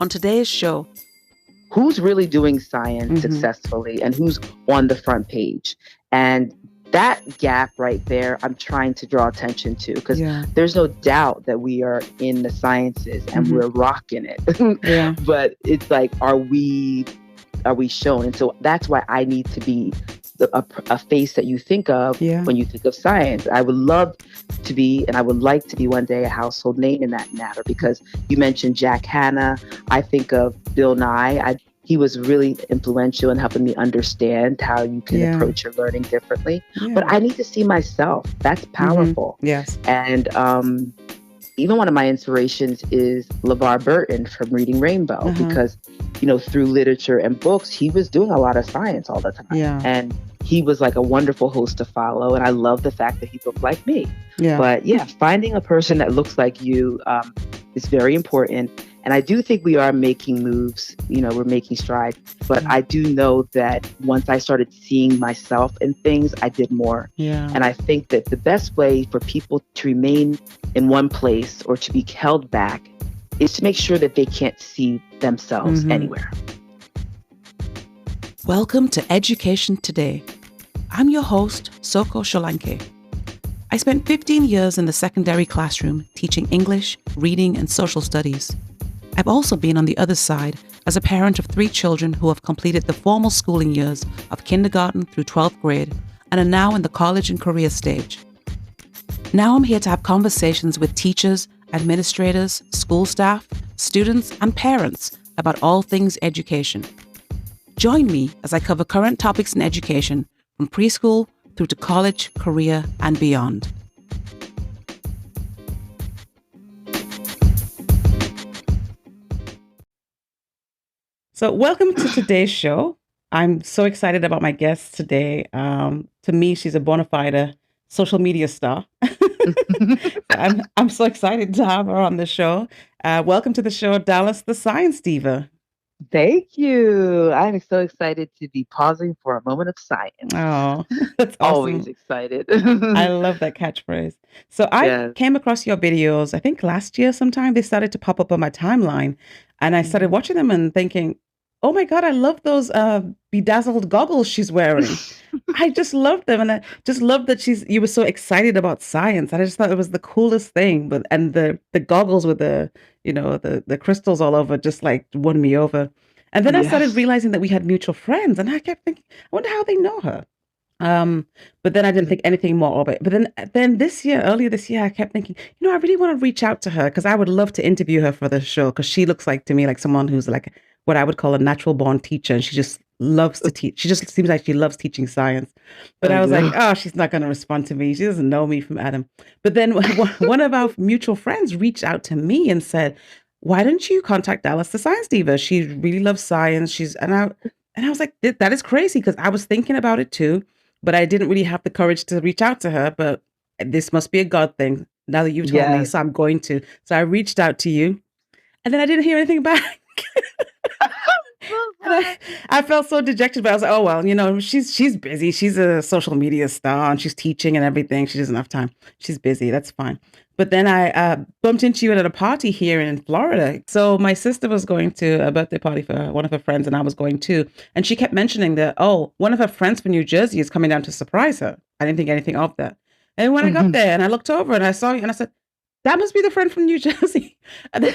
On today's show, who's really doing science hmm successfully and who's on the front page. And that gap right there, I'm trying to draw attention to because yeah, there's no doubt that we are in the sciences and hmm we're rocking it. yeah, But it's like, are we shown? And so that's why I need to be a face that you think of yeah, when you think of science. I would love to be, and I would like to be one day a household name in that matter because you mentioned Jack Hanna. I think of Bill Nye. He was really influential in helping me understand how you can yeah, approach your learning differently. But yeah. I need to see myself. That's hmm powerful. Yes. And even one of my inspirations is LeVar Burton from Reading Rainbow, Uh-huh. because, through literature and books, he was doing a lot of science all the time. Yeah. And he was like a wonderful host to follow. And I love the fact that he looked like me. Yeah. But yeah, finding a person that looks like you is very important. And I do think we are making moves, we're making strides. But I do know that once I started seeing myself in things, I did more. Yeah. And I think that the best way for people to remain in one place or to be held back is to make sure that they can't see themselves anywhere. Welcome to Education Today. I'm your host, Solanke. I spent 15 years in the secondary classroom teaching English, reading, and social studies. I've also been on the other side as a parent of 3 children who have completed the formal schooling years of kindergarten through 12th grade and are now in the college and career stage. Now I'm here to have conversations with teachers, administrators, school staff, students, and parents about all things education. Join me as I cover current topics in education from preschool through to college, career, and beyond. So welcome to today's show. I'm so excited about my guest today. To me, she's a bona fide social media star. I'm so excited to have her on the show. Welcome to the show, Dallis the Science Diva. Thank you. I'm so excited to be pausing for a moment of science. Oh, that's Always awesome. excited. I love that catchphrase. So I Yes. came across your videos, I think last year sometime. They started to pop up on my timeline. And I started watching them and thinking, oh my God, I love those bedazzled goggles she's wearing. I just love them. And I just love that you were so excited about science. And I just thought it was the coolest thing. And the goggles with the crystals all over just like won me over. And then I started Yes. realizing that we had mutual friends. And I kept thinking, I wonder how they know her. But then I didn't think anything more of it. But then earlier this year, I kept thinking, I really want to reach out to her because I would love to interview her for the show because she looks like to me like someone who's like what I would call a natural born teacher, and she just loves to teach. She just seems like she loves teaching science. But I I was like, know. oh, she's not going to respond to me. She doesn't know me from Adam. But then one of our mutual friends reached out to me and said, why don't you contact Dallis the Science Diva? She really loves science. And I was like, that is crazy because I was thinking about it too. But I didn't really have the courage to reach out to her. But this must be a God thing now that you've told me. Yes. So I'm going to. So I reached out to you and then I didn't hear anything back. And I felt so dejected, but I was like, oh, well, she's busy. She's a social media star and she's teaching and everything. She doesn't have time. She's busy. That's fine. But then I bumped into you at a party here in Florida. So my sister was going to a birthday party for one of her friends and I was going too. And she kept mentioning that, oh, one of her friends from New Jersey is coming down to surprise her. I didn't think anything of that. And when I got there and I looked over and I saw you and I said, that must be the friend from New Jersey. And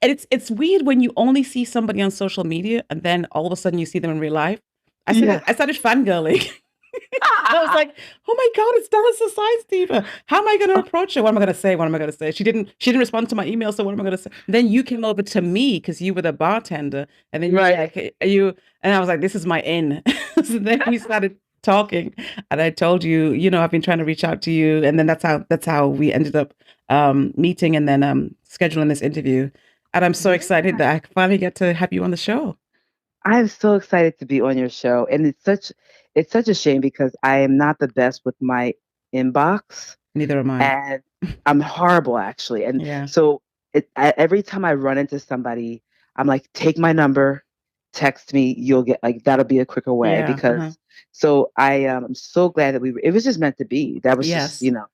it's weird when you only see somebody on social media and then all of a sudden you see them in real life. I started fangirling. I was like, oh my God, it's Dallis the Science Diva. How am I going to approach her? What am I going to say? What am I going to say? She didn't respond to my email. So what am I going to say? Then you came over to me because you were the bartender. And then and I was like, this is my in. So then we started talking and I told you, I've been trying to reach out to you. And then that's how we ended up meeting and then scheduling this interview. And I'm so excited that I finally get to have you on the show. I'm so excited to be on your show. And it's such a shame because I am not the best with my inbox. Neither am I. And I'm horrible actually. And Yeah. so every time I run into somebody, I'm like, take my number, text me, you'll get like that'll be a quicker way Yeah. because so I'm so glad that it was just meant to be. That was just, Yes.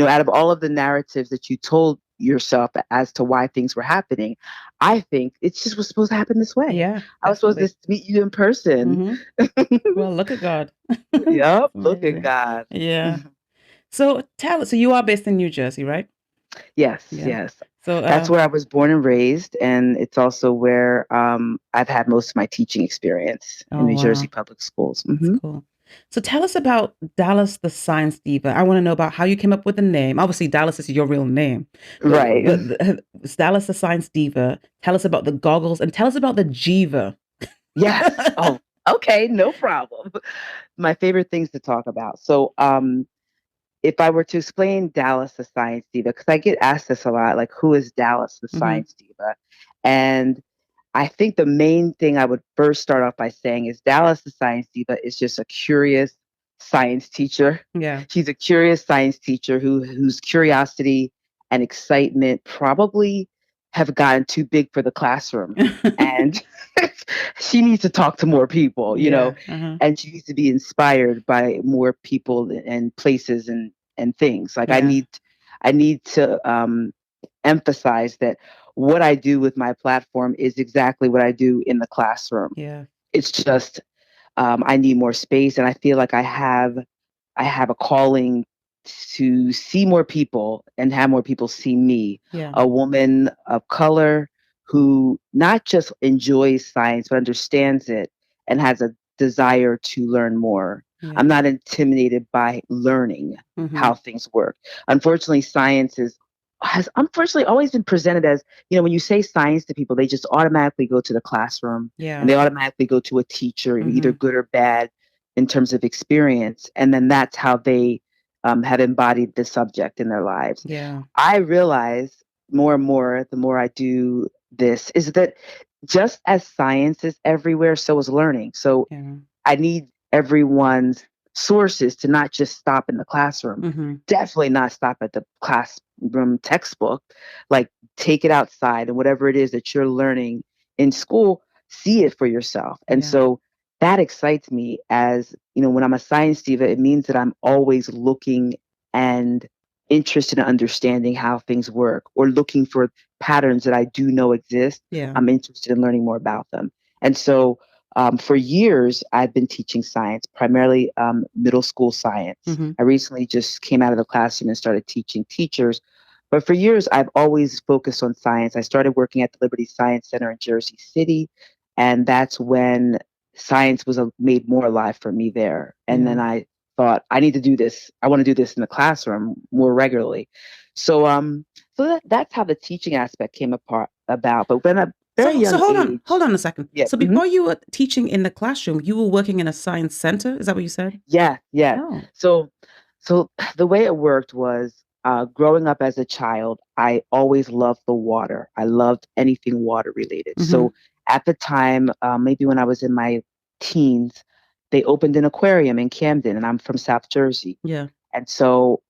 out of all of the narratives that you told yourself as to why things were happening. I think it's just was supposed to happen this way. Yeah, I was supposed definitely. to meet you in person. Hmm. Well, look at God. Yep, It's look at amazing. God. Yeah. So tell us, so you are based in New Jersey, right? Yes, Yeah. yes. So That's where I was born and raised, and it's also where I've had most of my teaching experience in oh New Jersey wow, public schools. that's cool. So tell us about Dallas the Science Diva. I want to know about how you came up with the name. Obviously, Dallas is your real name, Right. it's Dallas the Science Diva. Tell us about the goggles and tell us about the Jiva. Yes. Oh, okay, no problem. My favorite things to talk about. So, if I were to explain Dallas the Science Diva, because I get asked this a lot, like, who is Dallas the Hmm. Science Diva? And I think the main thing I would first start off by saying is Dallas the Science Diva is just a curious science teacher. Yeah. She's a curious science teacher whose curiosity and excitement probably have gotten too big for the classroom. And she needs to talk to more people, Yeah. Uh-huh. and she needs to be inspired by more people and places and things. Like Yeah. I need to emphasize that what I do with my platform is exactly what I do in the classroom. Yeah. It's just I need more space, and I feel like I have a calling to see more people and have more people see me, Yeah. a woman of color who not just enjoys science but understands it and has a desire to learn more. I'm Yeah. not intimidated by learning Hmm. how things work. Unfortunately, science has unfortunately always been presented as, when you say science to people, they just automatically go to the classroom and Yeah. they automatically go to a teacher, either Hmm. good or bad in terms of experience. And then that's how they have embodied the subject in their lives. Yeah. I realize more and more, the more I do this, is that just as science is everywhere, so is learning. So Yeah. I need everyone's sources to not just stop in the classroom, Hmm. definitely not stop at the classroom textbook, like take it outside and whatever it is that you're learning in school, see it for yourself. And Yeah. so that excites me as, when I'm a science diva, it means that I'm always looking and interested in understanding how things work or looking for patterns that I do know exist. Yeah. I'm interested in learning more about them. And so for years, I've been teaching science, primarily middle school science. Hmm. I recently just came out of the classroom and started teaching teachers. But for years, I've always focused on science. I started working at the Liberty Science Center in Jersey City, and that's when science was made more alive for me there. And Yeah. then I thought, I need to do this. I want to do this in the classroom more regularly. So, that's how the teaching aspect came about. But when a very So young age, hold on a second. yeah. So before you were teaching in the classroom, you were working in a science center. Is that what you said? Yeah, yeah. Oh. So, so the way it worked was, growing up as a child, I always loved the water. I loved anything water related. Hmm. So at the time, maybe when I was in my teens, they opened an aquarium in Camden, and I'm from South Jersey. Yeah. And so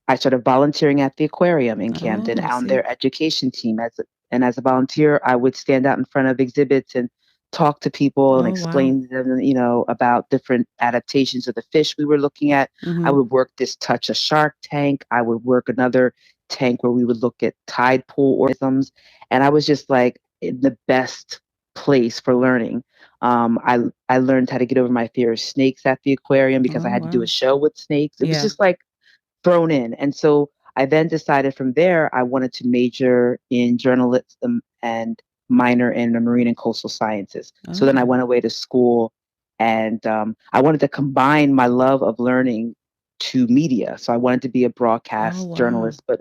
I started volunteering at the aquarium in Camden Oh, I on see. their education team. As a volunteer, I would stand out in front of exhibits and talk to people and Oh, wow. explain to them, about different adaptations of the fish we were looking at. I Hmm. would work this touch a shark tank. I would work another tank where we would look at tide pool organisms. And I was just like in the best place for learning. I learned how to get over my fear of snakes at the aquarium because I Oh, had to do a wow. show with snakes. It was Yeah. just like thrown in. And so I then decided from there I wanted to major in journalism and minor in the marine and coastal sciences. So then I Oh. went away to school and I wanted to combine my love of learning to media. So I wanted to be a Oh, broadcast wow. journalist, but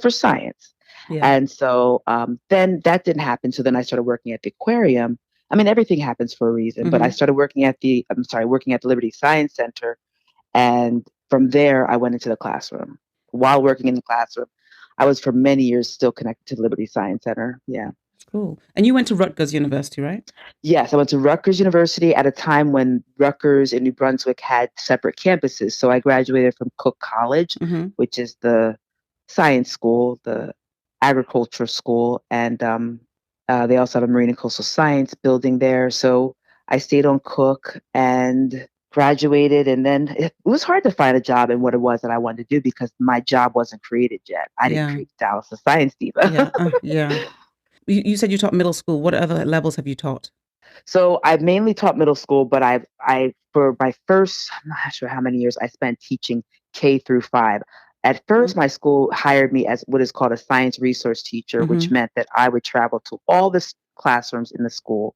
for science. Yeah. And so then that didn't happen. So then I started working at the aquarium. I mean, everything happens for a reason, but I Hmm. started working at the Liberty Science Center, and from there, I went into the classroom. While working in the classroom, I was for many years still connected to the Liberty Science Center. Yeah. That's cool. And you went to Rutgers University, right? Yes, I went to Rutgers University at a time when Rutgers and New Brunswick had separate campuses. So I graduated from Cook College, Hmm. which is the science school, the agriculture school, and they also have a marine and coastal science building there. So I stayed on Cook, and graduated, and then it was hard to find a job in what it was that I wanted to do because my job wasn't created yet. I didn't Yeah. create Dallas the Science Diva. Yeah. Yeah. You said you taught middle school. What other levels have you taught? So I've mainly taught middle school, but I for my first, I'm not sure how many years I spent teaching K through 5. At first, my school hired me as what is called a science resource teacher, which Mm-hmm. meant that I would travel to all the classrooms in the school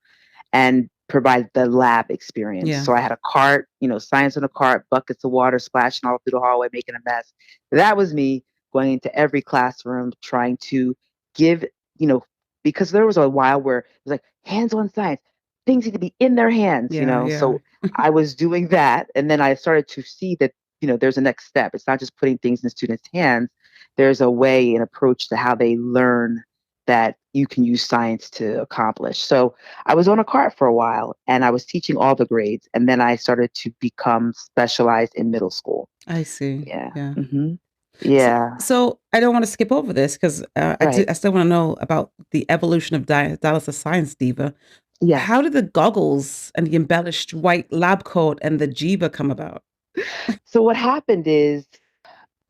and provide the lab experience. Yeah. So I had a cart, science in a cart, buckets of water splashing all through the hallway, making a mess. That was me going into every classroom trying to give, you know, because there was a while where it was like hands-on science, things need to be in their hands, Yeah. Yeah. So I was doing that. And then I started to see that, there's a next step. It's not just putting things in students' hands. There's a way and approach to how they learn that you can use science to accomplish. So I was on a cart for a while and I was teaching all the grades. And then I started to become specialized in middle school. I see. Yeah. Yeah. So, Yeah. so I don't want to skip over this because Right. I still want to know about the evolution of Dallas the Science Diva. Yes. How did the goggles and the embellished white lab coat and the jiva come about? So what happened is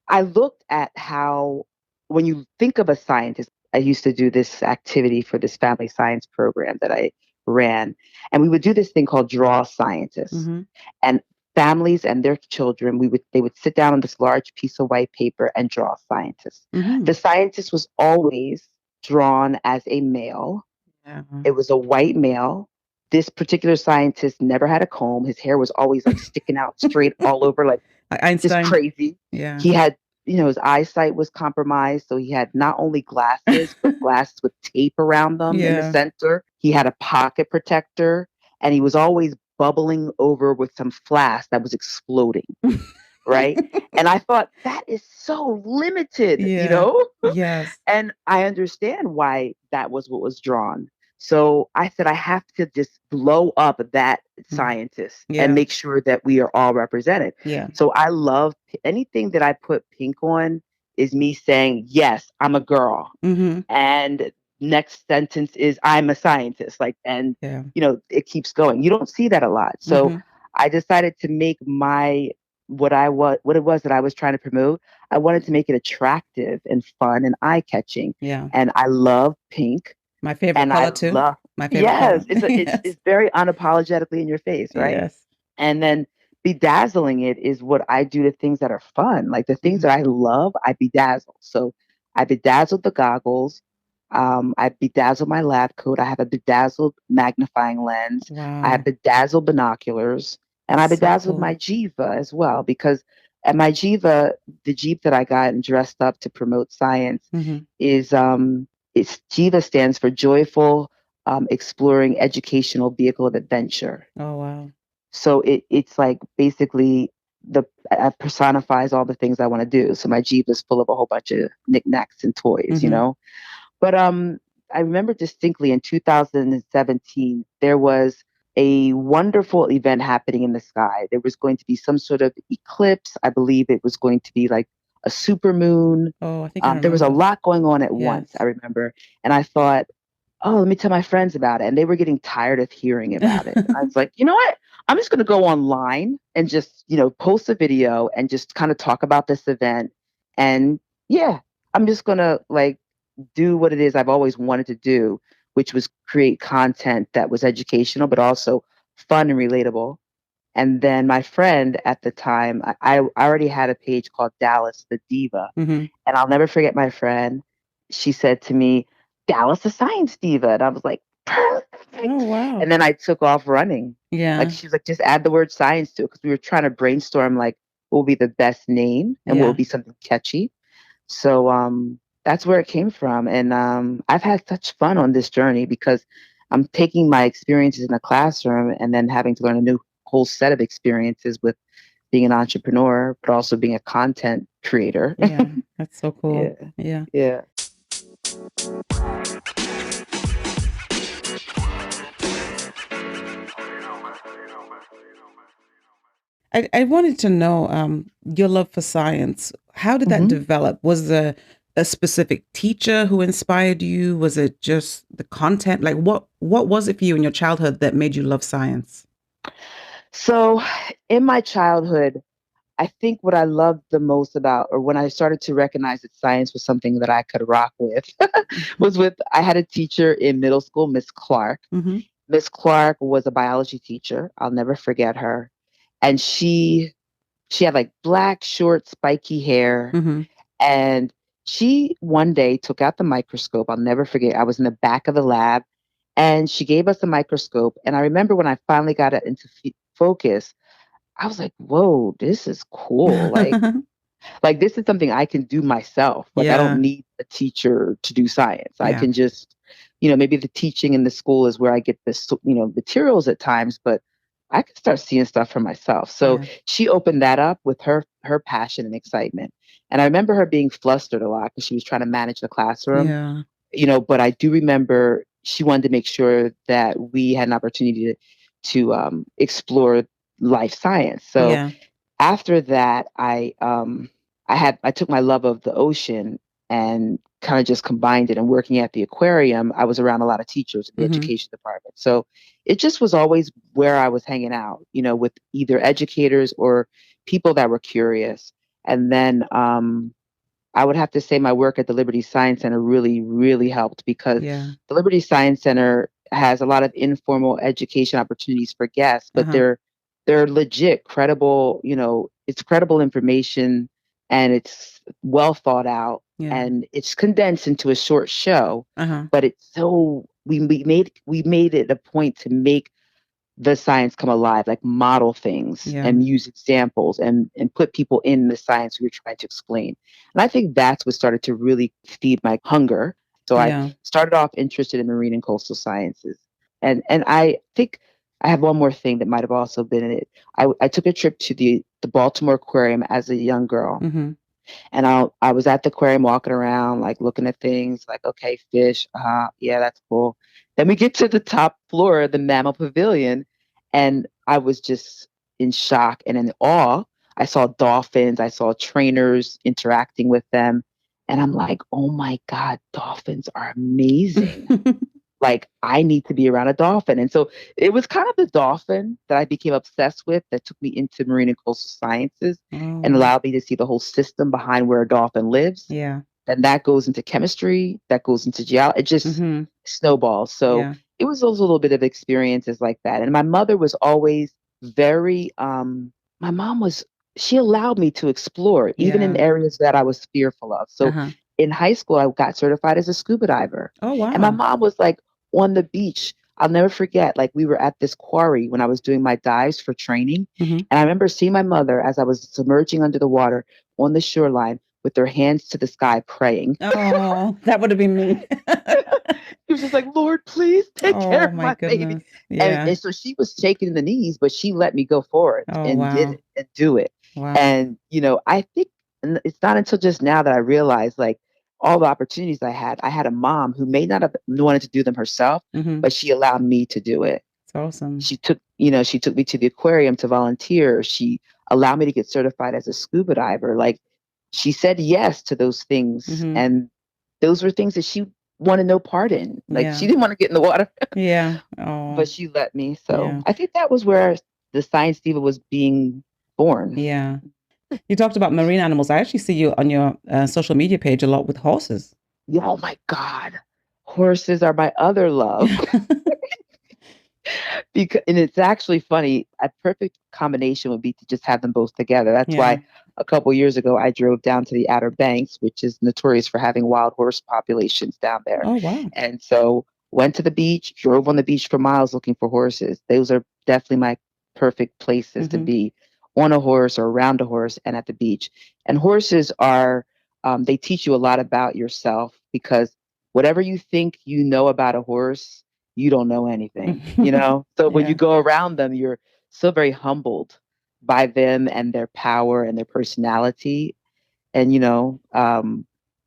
I looked at how, when you think of a scientist, I used to do this activity for this family science program that I ran, and we would do this thing called draw scientists. Mm-hmm. And families and their children, they would sit down on this large piece of white paper and draw scientists. Mm-hmm. The scientist was always drawn as a male. Yeah. It was a white male. This particular scientist never had a comb. His hair was always like sticking out straight all over, like Like just Einstein. crazy. Yeah. He had, his eyesight was compromised. So he had not only glasses, but glasses with tape around them in the Yeah. center. He had a pocket protector and he was always bubbling over with some flask that was exploding. Right. And I thought that is so limited, Yeah. Yes. And I understand why that was what was drawn. So I said, I have to just blow up that scientist and Yeah. make sure that we are all represented. Yeah. So I love anything that I put pink on is me saying, yes, I'm a girl. Mm-hmm. And next sentence is I'm a scientist. Yeah. It keeps going. You don't see that a lot. So I decided to make what it was that I was trying to promote. I wanted to make it attractive and fun and eye-catching. Yeah. And I love pink. My favorite And color I too. love My favorite color. it's very unapologetically in your face, right? Yes. And then bedazzling it is what I do to things that are fun. Like the things that I love, I bedazzle. So I bedazzled the goggles. I bedazzled my lab coat. I have a bedazzled magnifying lens. Wow. I have bedazzled binoculars. And I So bedazzled cool. my Jiva as well, because at my Jiva, the Jeep that I got and dressed up to promote science is it's Jiva stands for Joyful Exploring Educational Vehicle of Adventure. Oh wow. So it's like basically personifies all the things I want to do. So my Jeep is full of a whole bunch of knickknacks and toys, But I remember distinctly in 2017 there was a wonderful event happening in the sky. There was going to be some sort of eclipse. I believe it was going to be like a super moon. Oh, I think I There was a remember. lot going on at once, I remember. And I thought, oh, let me tell my friends about it. And they were getting tired of hearing about it. And I was like, you know what? I'm just going to go online and just, post a video and just kind of talk about this event. And yeah, I'm just going to do what it is I've always wanted to do, which was create content that was educational, but also fun and relatable. And then my friend at the time, I already had a page called Dallis the Diva. And I'll never forget my friend. She said to me, Dallis the Science Diva. And I was like, perfect. Oh, wow. And then I took off running. Yeah. She was like, just add the word science to it. Because we were trying to brainstorm what will be the best name and what will be something catchy. So that's where it came from. And I've had such fun on this journey because I'm taking my experiences in the classroom and then having to learn a new whole set of experiences with being an entrepreneur, but also being a content creator. Yeah, that's so cool. Yeah. I wanted to know your love for science. How did that develop? Was there a specific teacher who inspired you? Was it just the content? What was it for you in your childhood that made you love science? So in my childhood, I think what I loved the most about, or when I started to recognize that science was something that I could rock with, Mhm. was with, I had a teacher in middle school, Miss Clark. Mhm. Miss Clark was a biology teacher. I'll never forget her. And she had like black, short, spiky hair. Mhm. And she one day took out the microscope. I'll never forget. I was in the back of the lab and she gave us a microscope. And I remember when I finally got it into focus, I was like, whoa, this is cool. Like this is something I can do myself. Like I don't Yeah. need a teacher to do science. I Yeah. can just, maybe the teaching in the school is where I get the materials at times, but I can start seeing stuff for myself. So Yeah. she opened that up with her passion and excitement. And I remember her being flustered a lot because she was trying to manage the classroom, Yeah. but I do remember she wanted to make sure that we had an opportunity to explore life science. So Yeah. after that, I took my love of the ocean and kind of just combined it. And working at the aquarium, I was around a lot of teachers in the Mhm. education department. So it just was always where I was hanging out, with either educators or people that were curious. And then I would have to say my work at the Liberty Science Center really, really helped because Yeah. the Liberty Science Center has a lot of informal education opportunities for guests, but Uh-huh. they're legit, credible, it's credible information and it's well thought out Yeah. and it's condensed into a short show, Uh-huh. but it's so we made it a point to make the science come alive, like model things Yeah. and use examples and put people in the science we were trying to explain. And I think that's what started to really feed my hunger. So I Yeah. started off interested in marine and coastal sciences. And I think I have one more thing that might have also been in it. I took a trip to the Baltimore Aquarium as a young girl. Mhm. And I was at the aquarium walking around, like looking at things, like, okay, fish, yeah, that's cool. Then we get to the top floor of the mammal pavilion, and I was just in shock and in awe. I saw dolphins, I saw trainers interacting with them, and I'm like, oh my God, dolphins are amazing. Like, I need to be around a dolphin. And so it was kind of the dolphin that I became obsessed with that took me into marine and coastal sciences and Oh. allowed me to see the whole system behind where a dolphin lives. Yeah. And that goes into chemistry, that goes into geology. It just Mhm. snowballs. So Yeah. it was those little bit of experiences like that. And my mother was always very, my mom was, she allowed me to explore even in Yeah. areas that I was fearful of. So Uh-huh. in high school, I got certified as a scuba diver. Oh, And my wow. mom was like on the beach. I'll never forget, like we were at this quarry when I was doing my dives for training. Mhm. And I remember seeing my mother as I was submerging under the water on the shoreline with their hands to the sky praying. Oh, that would have been me. He was just like, Lord, please take care Oh of my my baby. goodness. And, Yeah. and so she was shaking in the knees, but she let me go for it Oh, and did wow. it and do it. Wow. And, I think it's not until just now that I realized like all the opportunities I had a mom who may not have wanted to do them herself, Mhm. but she allowed me to do it. It's awesome. She took me to the aquarium to volunteer. She allowed me to get certified as a scuba diver. Like she said yes to those things. Mhm. And those were things that she wanted no part in. Like she Yeah. didn't want to get in the water, Yeah. Oh, but she let me. So yeah. I think that was where the Science Diva was being born. Yeah. You talked about marine animals. I actually see you on your social media page a lot with horses. Yeah, oh my God. Horses are my other love. And it's actually funny. A perfect combination would be to just have them both together. That's Yeah. why a couple years ago I drove down to the Outer Banks, which is notorious for having wild horse populations down there. Oh, wow. And so went to the beach, drove on the beach for miles looking for horses. Those are definitely my perfect places to Mhm. be, on a horse or around a horse and at the beach. And horses are, they teach you a lot about yourself because whatever you think you know about a horse, you don't know anything. So when you Yeah. go around them, you're so very humbled by them and their power and their personality. And,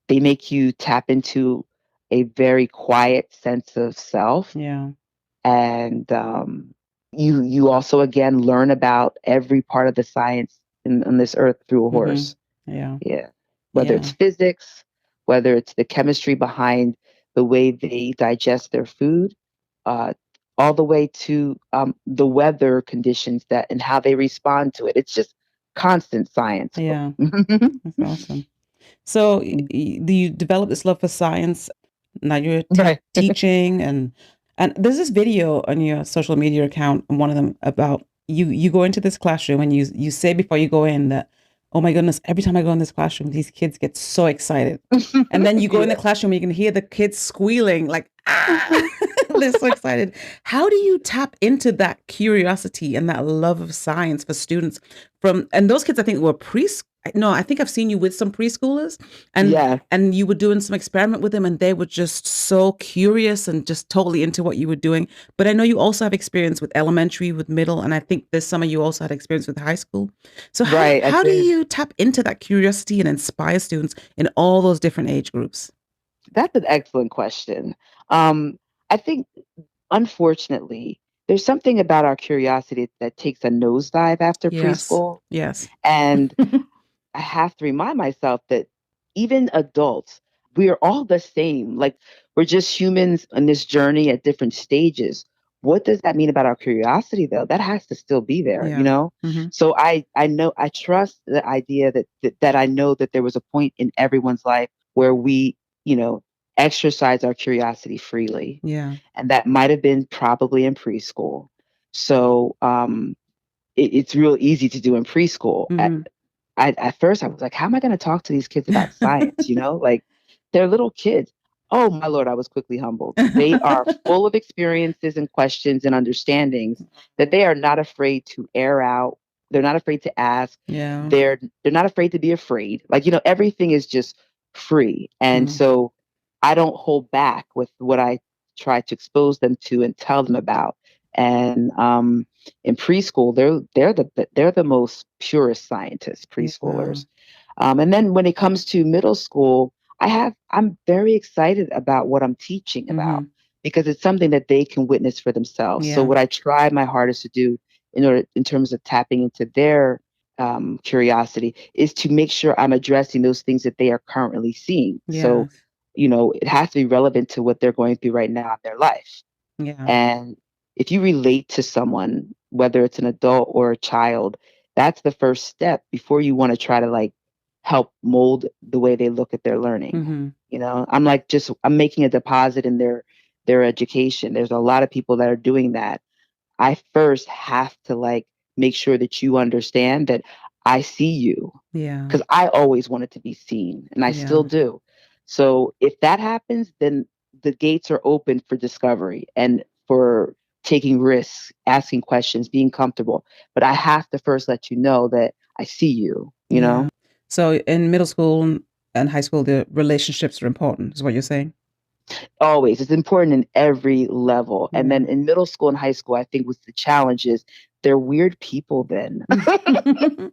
they make you tap into a very quiet sense of self. Yeah. And you also again learn about every part of the science on this earth through a Mhm. horse. Yeah. Yeah. Whether it's Yeah. physics, whether it's the chemistry behind the way they digest their food, uh, all the way to the weather conditions that and how they respond to it. It's just constant science. Yeah, that's awesome. So, do you develop this love for science? Now you're Right. teaching, and there's this video on your social media account, one of them about you go into this classroom and you say before you go in that, oh my goodness, every time I go in this classroom, these kids get so excited. And then you go in the Yeah. classroom, you can hear the kids squealing like, ah, they're so excited. How do you tap into that curiosity and that love of science for students and those kids, I think were no, I think I've seen you with some preschoolers and Yeah. and you were doing some experiment with them and they were just so curious and just totally into what you were doing. But I know you also have experience with elementary, with middle, and I think this summer you also had experience with high school. So Right. I how do did. you tap into that curiosity and inspire students in all those different age groups? That's an excellent question. I think, unfortunately, there's something about our curiosity that takes a nosedive after Yes. preschool. Yes. And I have to remind myself that even adults, we are all the same. Like, we're just humans on this journey at different stages. What does that mean about our curiosity, though? That has to still be there, you Yeah. know? Hmm. So I know I trust the idea that I know that there was a point in everyone's life where we, you know, exercise our curiosity freely. Yeah. And that might have been probably in preschool. So it's real easy to do in preschool. Hmm. At first I was like, how am I going to talk to these kids about science? You know, like they're little kids. Oh my Lord, I was quickly humbled. They are full of experiences and questions and understandings that they are not afraid to air out. They're not afraid to ask. Yeah. They're not afraid to be afraid. Like, you know, everything is just free. And Mm. so I don't hold back with what I try to expose them to and tell them about. And in preschool, they're the most purest scientists, Yeah. preschoolers. And then when it comes to middle school, I'm very excited about what I'm teaching about Hmm. because it's something that they can witness for themselves. So Yeah. what I try my hardest to do in terms of tapping into their curiosity is to make sure I'm addressing those things that they are currently seeing. Yeah. So, you know, it has to be relevant to what they're going through right now in their life. Yeah. And if you relate to someone, whether it's an adult or a child, that's the first step before you want to try to like help mold the way they look at their learning. Hmm. You know, I'm making a deposit in their education. There's a lot of people that are doing that. I first have to like make sure that you understand that I see you Yeah. because I always wanted to be seen and I still Yeah. do. So if that happens, then the gates are open for discovery and for taking risks, asking questions, being comfortable. But I have to first let you know that I see you, you Yeah. know? So in middle school and high school, the relationships are important, is what you're saying? Always. It's important in every level. And Yeah. then in middle school and high school, I think was the challenge is they're weird people then. Oh,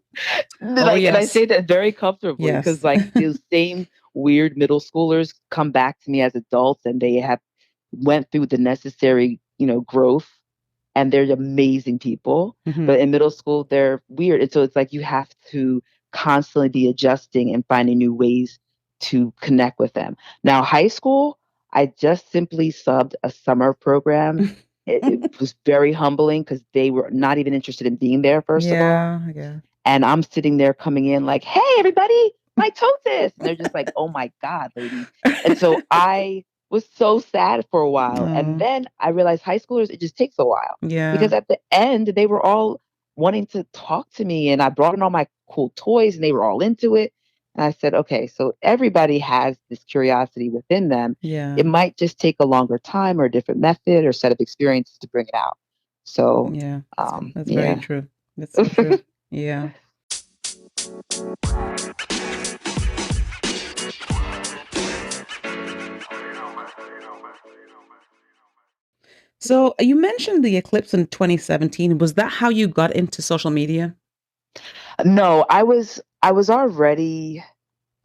Like, and I yes. say that very comfortably because Yes. like those same weird middle schoolers come back to me as adults and they have went through the necessary, you know, growth and they're amazing people. Hmm. But in middle school, they're weird. And so it's like you have to constantly be adjusting and finding new ways to connect with them. Now, high school, I just simply subbed a summer program. It was very humbling because they were not even interested in being there, first of all. Yeah. Yeah. And I'm sitting there coming in like, hey, everybody, mitosis. And they're just like, oh my God, lady. And so I was so sad for a while. And Oh, then I realized high schoolers, it just takes a while yeah. because at the end, they were all wanting to talk to me. And I brought in all my cool toys and they were all into it. And I said, okay, so everybody has this curiosity within them. Yeah. It might just take a longer time or a different method or set of experiences to bring it out. So, Yeah. That's very yeah. true. That's so true. Yeah. So you mentioned the eclipse in 2017. Was that how you got into social media? No, I was already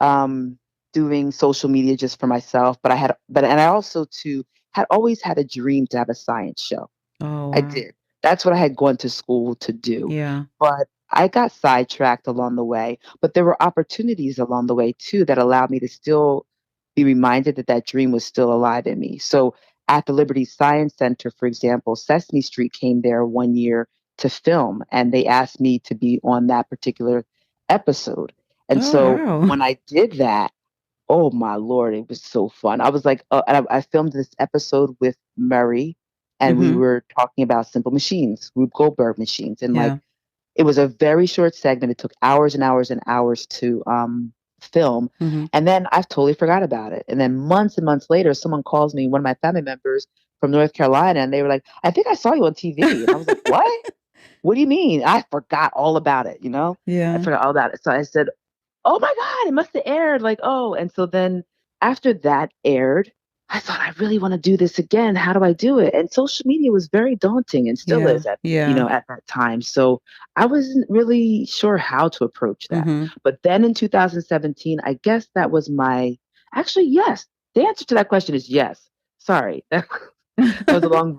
um doing social media just for myself, but and I also too had always had a dream to have a science show. Oh, I wow. did. That's what I had gone to school to do. Yeah. But I got sidetracked along the way, but there were opportunities along the way too that allowed me to still be reminded that that dream was still alive in me. So at the Liberty Science Center, for example, Sesame Street came there one year to film, and they asked me to be on that particular episode. And Oh, so wow. when I did that, oh my Lord, it was so fun. I was like, and I filmed this episode with Murray, and we Mhm. were talking about simple machines, Rube Goldberg machines. And like, Yeah. it was a very short segment. It took hours and hours and hours to film. Mhm. And then I've totally forgot about it. And then months and months later, someone calls me, one of my family members from North Carolina, and they were like, I think I saw you on TV. And I was like, what? What do you mean? I forgot all about it, you know? I Yeah. forgot all about it. So I said, oh my God, it must have aired. Like, oh. And so then after that aired, I thought, I really want to do this again. How do I do it? And social media was very daunting and still Yeah. is at, Yeah. at that time. So I wasn't really sure how to approach that. Mhm. But then in 2017, I guess that was actually, yes. The answer to that question is yes. Sorry. That was a wrong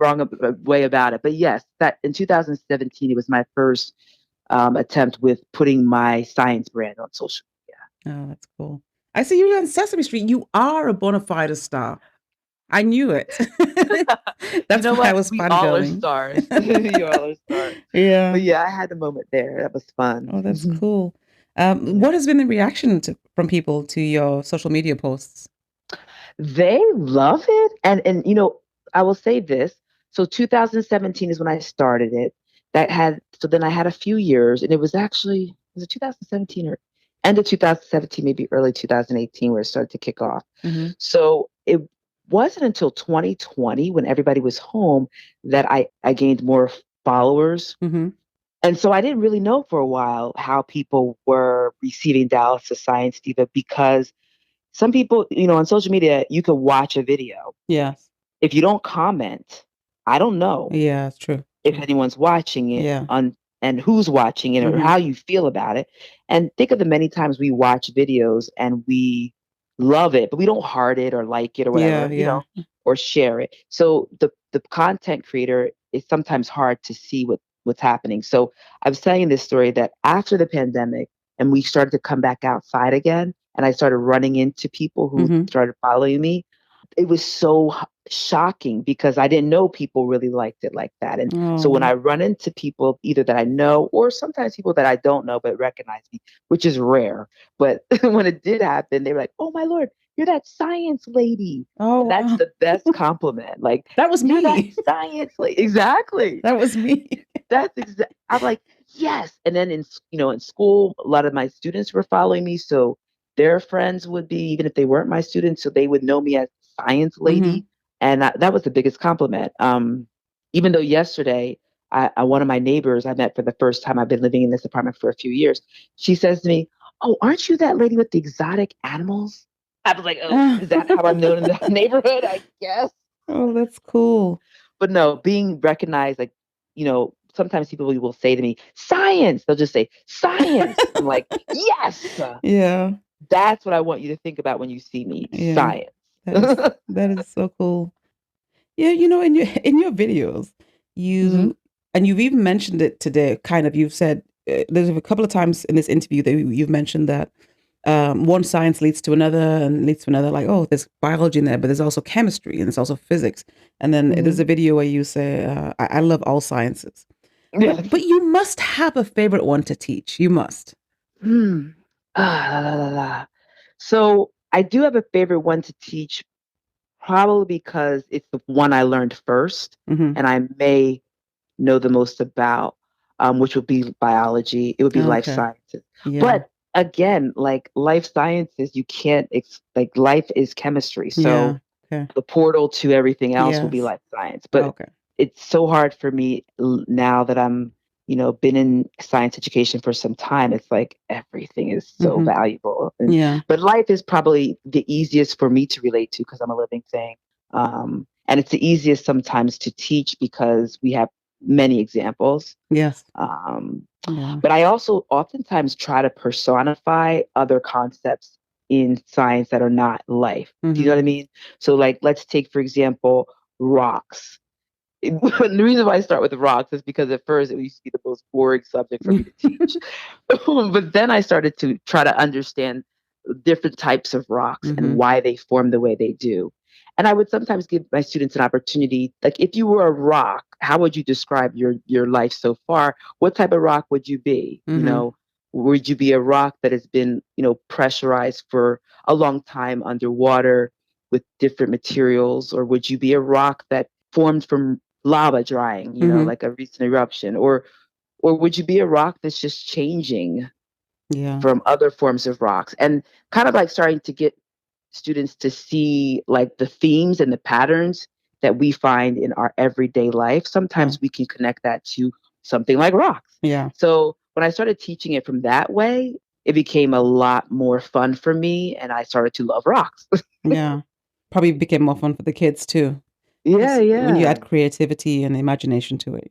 way about it. But yes, that in 2017, it was my first attempt with putting my science brand on social Oh, that's cool. I see you on Sesame Street. You are a bona fide star. I knew it. media. You That's know why it what? was We fun all are going. stars. You all are stars. Yeah. But yeah, I had a moment there. That was fun. Oh, that's Mhm. cool. Yeah. What has been the reaction from people to your social media posts? They love it. And I will say this. So 2017 is when I started it. So then I had a few years, and it was actually, was it 2017 or end of 2017, maybe early 2018, where it started to kick off. Mhm. So it wasn't until 2020, when everybody was home, that I gained more followers. Mhm. And so I didn't really know for a while how people were receiving Dallas the Science Diva, because some people, on social media, you could watch a video. Yes. If you don't comment, I don't know Yeah, it's true. if anyone's watching it Yeah. and who's watching it or Mhm. how you feel about it. And think of the many times we watch videos and we love it, but we don't heart it or like it or Yeah, whatever, yeah. or share it. So the content creator, is sometimes hard to see what's happening. So I was telling this story that after the pandemic and we started to come back outside again, and I started running into people who Mhm. started following me, it was so shocking, because I didn't know people really liked it like that. And so when Oh. I run into people either that I know or sometimes people that I don't know but recognize me, which is rare, but when it did happen, they were like, "Oh my Lord, you're that science lady." Oh, And that's wow. the best compliment. Like, That was "You're that me. science lady." Exactly. That was me. I'm like, "Yes." And then in school, a lot of my students were following me, so their friends would be, even if they weren't my students, so they would know me as science Mhm. lady. And that was the biggest compliment. Even though yesterday, one of my neighbors I met for the first time, I've been living in this apartment for a few years, she says to me, "Oh, aren't you that lady with the exotic animals?" I was like, "Oh, is that how I'm known in the neighborhood? I guess." Oh, that's cool. But no, being recognized, like, sometimes people will say to me, "Science." They'll just say, "Science." I'm like, "Yes, Yeah. that's what I want you to think about when you see me, Yeah. science." That is that is so cool. Yeah, in your videos, Mhm. you've even mentioned it today, kind of. You've said there's a couple of times in this interview that you've mentioned that one science leads to another and leads to another. Like, oh, there's biology in there, but there's also chemistry and there's also physics. And then there's Mhm. a video where you say, I love all sciences." Yes. But you must have a favorite one to teach. You must. Hmm. La, la, la, la. So I do have a favorite one to teach, probably because it's the one I learned first, Hmm. and I may know the most about, which would be biology. It would be life Okay. sciences. Yeah. But again, like life sciences, you can't, like life is chemistry. Yeah. So Okay. the portal to everything else will be Yes. life science. But Okay. it's so hard for me now that I'm, been in science education for some time. It's like everything is so Hmm. valuable. Yeah. But life is probably the easiest for me to relate to because I'm a living thing. And it's the easiest sometimes to teach because we have many examples. Yes. Um, Yeah. but I also oftentimes try to personify other concepts in science that are not life. Do you know Hmm. what I mean? So, like, let's take, for example, rocks. The reason why I start with rocks is because at first it used to be the most boring subject for me to teach. But then I started to try to understand different types of rocks and Hmm. why they form the way they do. And I would sometimes give my students an opportunity, like if you were a rock, how would you describe your life so far? What type of rock would you be? Mhm. Would you be a rock that has been, pressurized for a long time underwater with different materials, or would you be a rock that formed from lava drying, Mhm. like a recent eruption, or would you be a rock that's just changing Yeah. from other forms of rocks, and kind of like starting to get students to see like the themes and the patterns that we find in our everyday life. Yeah. Sometimes we can connect that to something like rocks. Yeah. So when I started teaching it from that way, it became a lot more fun for me, and I started to love rocks. Yeah. Probably became more fun for the kids too. Yeah, 'Cause when you yeah. add creativity and imagination to it,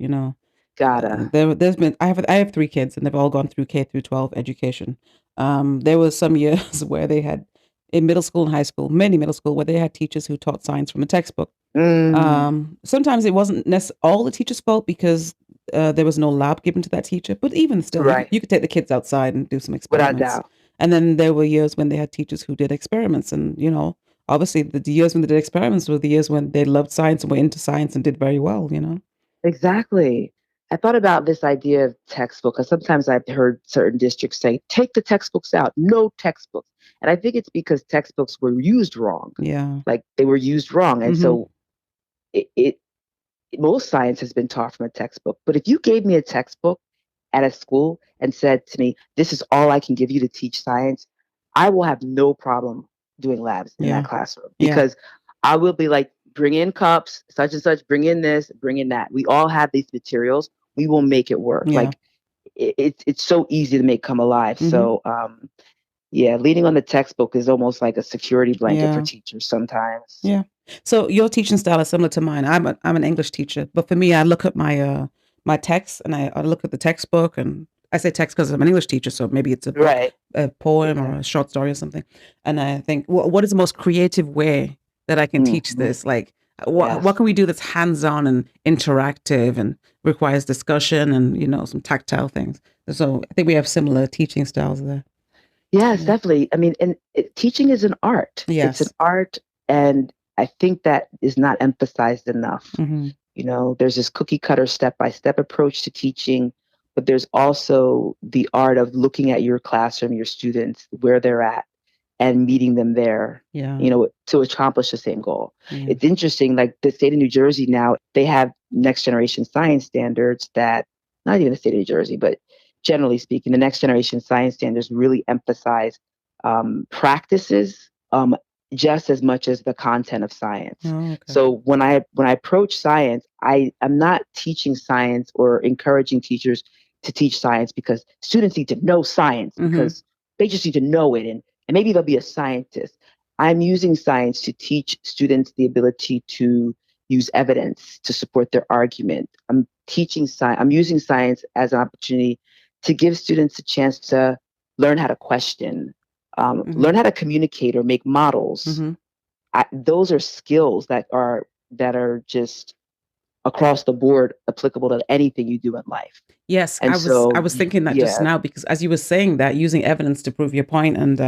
Gotta. there's been I have 3 kids, and they've all gone through K through 12 education. There was some years where they had in middle school and high school, mainly middle school, where they had teachers who taught science from a textbook. Mm, Sometimes it wasn't all the teacher's fault because, there was no lab given to that teacher, but even still, you could right. you could take the kids outside and do some Without experiments. doubt. And then there were years when they had teachers who did experiments and, obviously the years when they did experiments were the years when they loved science and were into science and did very well, you know? Exactly. I thought about this idea of textbook because sometimes I've heard certain districts say, take the textbooks out, no textbooks. And I think it's because textbooks were used wrong. Yeah. Like they were used wrong. And Mhm. so it most science has been taught from a textbook. But if you gave me a textbook at a school and said to me, this is all I can give you to teach science, I will have no problem doing labs in that Yeah. classroom Yeah. because I will be like, bring in cups, such and such, bring in this, bring in that. We all have these materials. We will make it work. Yeah. Like it's so easy to make come alive. Mhm. So yeah, leaning on the textbook is almost like a security blanket for Yeah. teachers sometimes. Yeah. So your teaching style is similar to mine. I'm an English teacher, but for me, I look at my text and I look at the textbook, and I say text because I'm an English teacher, so maybe it's a book, Right. a poem, or Yeah. a short story or something. And I think, what is the most creative way that I can teach Mhm. this? Like, what Yes. can we do that's hands-on and interactive and requires discussion and some tactile things? So I think we have similar teaching styles there. Yes, Yeah. definitely. I mean, and teaching is an art. It's an Yes. art, and I think that is not emphasized enough. Hmm. There's this cookie cutter step by step approach to teaching, but there's also the art of looking at your classroom, your students, where they're at, and meeting them there, Yeah. to accomplish the same goal. Yeah. It's interesting, like the state of New Jersey now, they have next generation science standards that, not even the state of New Jersey, but generally speaking, the next generation science standards really emphasize practices just as much as the content of science. Oh, okay. So when I approach science, I'm not teaching science or encouraging teachers to teach science because students need to know science Hmm. because they just need to know it, and maybe they'll be a scientist. I'm using science to teach students the ability to use evidence to support their argument. I'm teaching science. I'm using science as an opportunity to give students a chance to learn how to question, Hmm. learn how to communicate or make models. Hmm. Those are skills that are just across the board applicable to anything you do in life. Yes, And I was so, thinking that just yeah. now because as you were saying that, using evidence to prove your point and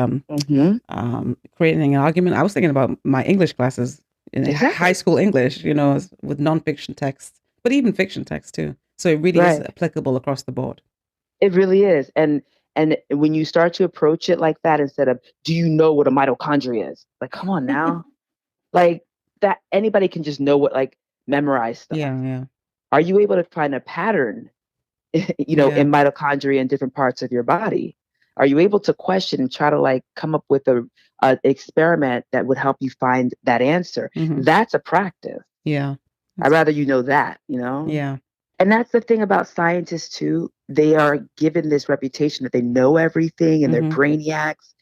Hmm. creating an argument, I was thinking about my English classes in high Exactly. school English, with nonfiction texts, but even fiction text too. So it really is Right. applicable across the board. It really is. And when you start to approach it like that, instead of, do you know what a mitochondria is? Like, come on now. Like that anybody can just know what, like, memorize stuff. Yeah, yeah, Are you able to find a pattern, yeah, in mitochondria in different parts of your body? Are you able to question and try to like come up with a experiment that would help you find that answer? hmm, That's a practice. yeah, I'd that's, rather you know that. yeah, And that's the thing about scientists too. They are given this reputation that they know everything and they're hmm, brainiacs.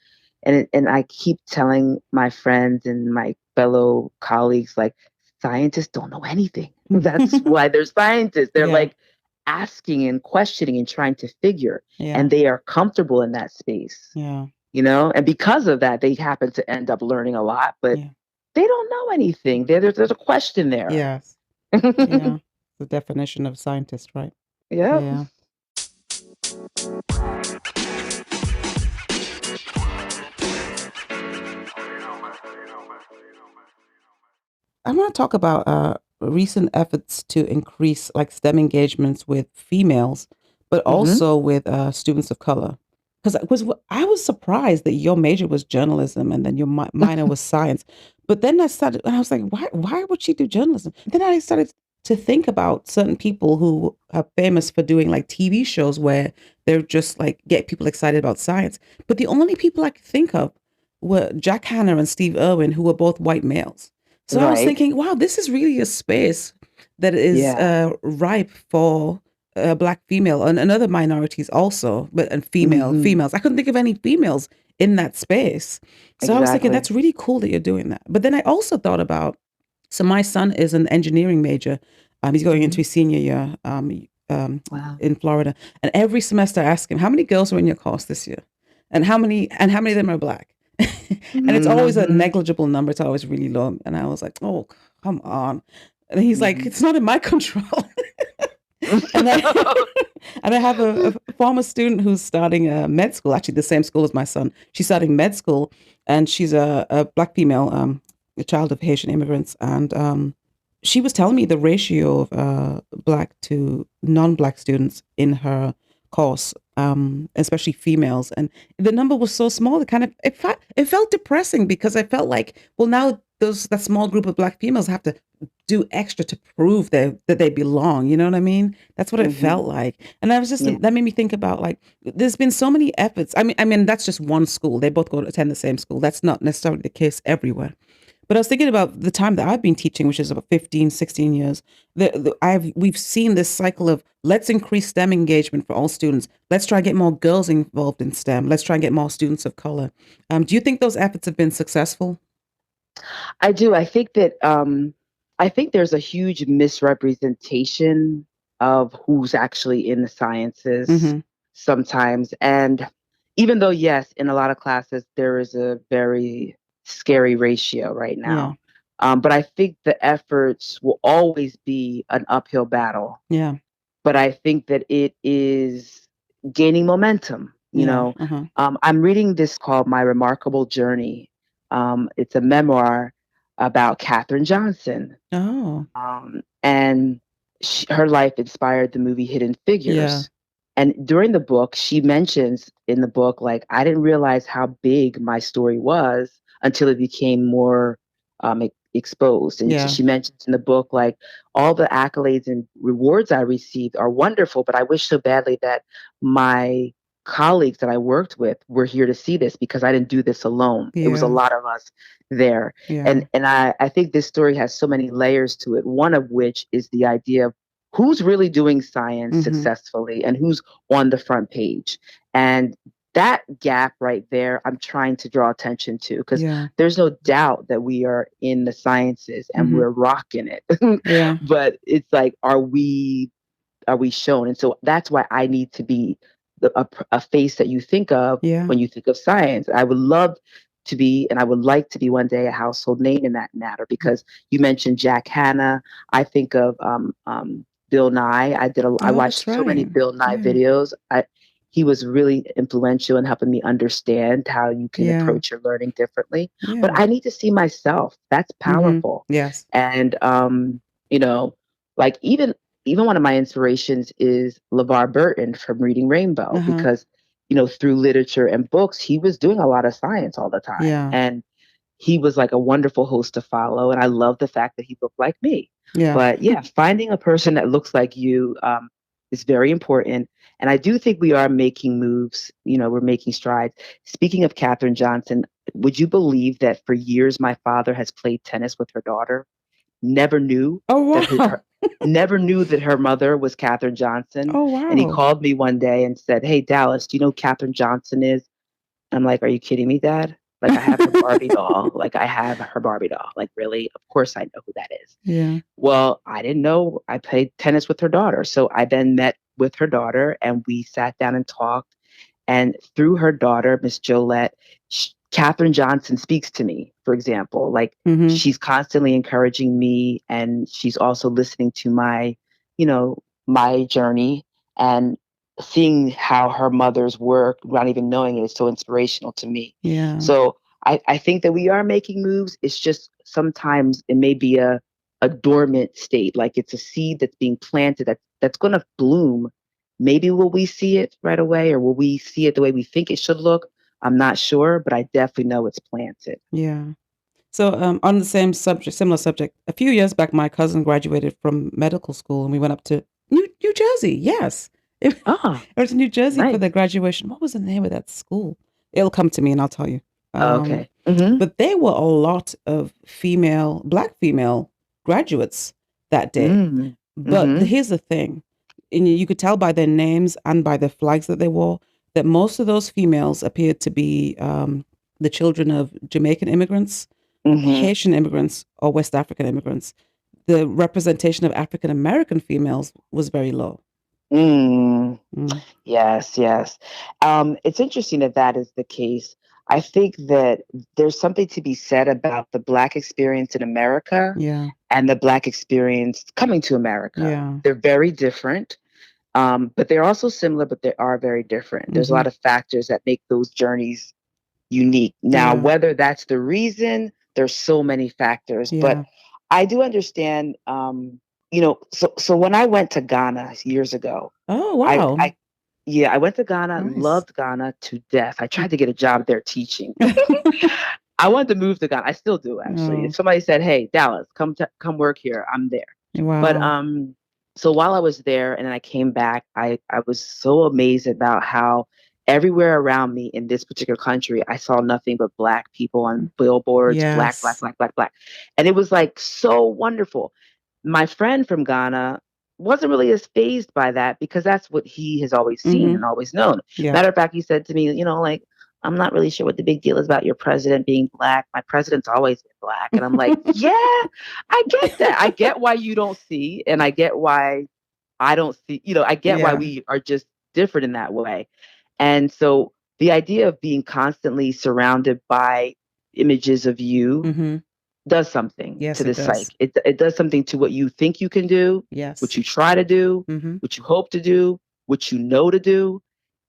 And I keep telling my friends and my fellow colleagues, like, scientists don't know anything. That's why they're scientists. They're yeah, like asking and questioning and trying to figure, yeah, and they are comfortable in that space, yeah, and because of that, they happen to end up learning a lot, but yeah, they don't know anything. There's a question there. yes, yeah. The definition of scientist, right? Yep. Yeah. I want to talk about recent efforts to increase like STEM engagements with females, but Hmm. also with students of color. Because I was surprised that your major was journalism and then your minor was science. But then I started, and I was like, why would she do journalism? Then I started to think about certain people who are famous for doing like TV shows where they're just like get people excited about science. But the only people I could think of were Jack Hanna and Steve Irwin, who were both white males. So I was Right. thinking, wow, this is really a space that is Yeah. ripe for Black female and other minorities also, but and Hmm. females. I couldn't think of any females in that space. So I was thinking Exactly. that's really cool that you're doing that. But then I also thought about, so my son is an engineering major. He's going Hmm. into his senior year Wow. in Florida, and every semester I ask him, how many girls are in your course this year, and how many of them are Black? And it's always a Hmm. negligible number. It's always really low. And I was like, oh, come on. And he's like, Hmm. it's not in my control. And I and I have a former student who's starting med school, actually the same school as my son. She's starting med school, and she's a Black female, a child of Haitian immigrants. And she was telling me the ratio of Black to non-Black students in her course, especially females, and the number was so small. It felt depressing because I felt like, well, now that small group of Black females have to do extra to prove that they belong. You know what I mean? That's what it Hmm. felt like. And that was just Yeah. that made me think about like there's been so many efforts. I mean that's just one school. They both go to attend the same school. That's not necessarily the case everywhere. But I was thinking about the time that I've been teaching, which is about 15, 16 years. We've seen this cycle of let's increase STEM engagement for all students. Let's try and get more girls involved in STEM. Let's try and get more students of color. Do you think those efforts have been successful? I do. I think there's a huge misrepresentation of who's actually in the sciences Mm-hmm. sometimes. And even though, yes, in a lot of classes, there is a very scary ratio right Yeah. now. But I think the efforts will always be an uphill battle. Yeah. But I think that it is gaining momentum. Yeah. Uh-huh. I'm reading this called My Remarkable Journey. It's a memoir about Katherine Johnson, Oh. and her life inspired the movie Hidden Yeah. Figures. And during the book, she mentions in the book, like, I didn't realize how big my story was until it became more exposed. And Yeah. she mentions in the book, like, all the accolades and rewards I received are wonderful, but I wish so badly that my colleagues that I worked with were here to see this because I didn't do this alone. It was a Yeah. lot of us there. Yeah. And I think this story has so many layers to it, one of which is the idea of who's really doing science Mm-hmm. successfully and who's on the front page. And that gap right there, I'm trying to draw attention to because Yeah. there's no doubt that we are in the sciences and Mm-hmm. we're rocking it. Yeah. But it's like, are we shown? And so that's why I need to be a face that you think of Yeah. when you think of science. I would love to be, and I would like to be one day a household name in that matter because you mentioned Jack Hanna. I think of Bill Nye. I Oh, that's watched so many right. Bill Nye Yeah. videos. He was really influential in helping me understand how you can Yeah. approach your learning differently. But Yeah. I need to see myself. That's Mm-hmm. powerful. Yes. And you know, like even one of my inspirations is LeVar Burton from Reading Rainbow, Uh-huh. because, through literature and books, he was doing a lot of science all the time. Yeah. And he was like a wonderful host to follow. And I love the fact that he looked like me. Yeah. But yeah, finding a person that looks like you is very important. And I do think we are making moves, we're making strides. Speaking of Katherine Johnson, would you believe that for years my father has played tennis with her daughter? Never knew Oh, that wow. never knew that her mother was Katherine Johnson. Oh, And he wow. called me one day and said, "Hey, Dallas, do you know who Katherine Johnson is?" I'm like, "Are you kidding me, Dad? Like, I have her Barbie doll. Like, I have her Barbie doll. Like, really? Of course I know who that is." Yeah. Well, I didn't know I played tennis with her daughter. So I then met with her daughter and we sat down and talked. And through her daughter, Miss Jolette, Katherine Johnson speaks to me, for example. Like, Mm-hmm. she's constantly encouraging me and she's also listening to you know, my journey and seeing how her mother's work, not even knowing it, is so inspirational to me. Yeah. So I think that we are making moves. It's just sometimes it may be a dormant state, like it's a seed that's being planted that's going to bloom. Maybe will we see it right away, or will we see it the way we think it should look? I'm not sure, but I definitely know it's planted. Yeah. So, on the same subject, similar subject, a few years back, my cousin graduated from medical school, and we went up to New Jersey. Yes, it, Ah, it was New Jersey for nice. the graduation. What was the name of that school? It'll come to me, and I'll tell you. Okay. Mm-hmm. But there were a lot of Black female graduates that day. Mm-hmm. But Mm-hmm. here's the thing, and you could tell by their names and by the flags that they wore that most of those females appeared to be the children of Jamaican immigrants, Mm-hmm. Haitian immigrants, or West African immigrants. The representation of African American females was very low. Mm. Mm. Yes, yes. It's interesting that that is the case. I think that there's something to be said about the Black experience in America Yeah, and the Black experience coming to America. yeah. They're very different, but they're also similar, but they are very different. There's a Hmm. lot of factors that make those journeys unique. Now, Yeah, whether that's the reason, there's so many factors, but yeah. I do understand, so when I went to Ghana years ago, Oh, I, wow. I yeah, I went to Ghana, Nice. loved Ghana to death. I tried to get a job there teaching. I wanted to move to Ghana. I still do, actually. Oh, If somebody said, "Hey, Dallas, come work here," I'm there. But wow. so while I was there and then I came back, I was so amazed about how everywhere around me in this particular country, I saw nothing but Black people on billboards, Black, Black, Yes. Black, Black, Black, and it was like so wonderful. My friend from Ghana wasn't really as phased by that because that's what he has always seen Hmm. and always known. Yeah. Matter of fact, he said to me, like, I'm not really sure what the big deal is about your president being Black. My president's always been Black. And I'm like, yeah, I get that. I get why you don't see, and I get why I don't see, I get why Yeah. we are just different in that way. And so the idea of being constantly surrounded by images of you Hmm. does something to Yes, the it does. psyche. It does something to what you think you can do, what Yes. you try to do, Hmm. what you hope to do, what you know to do.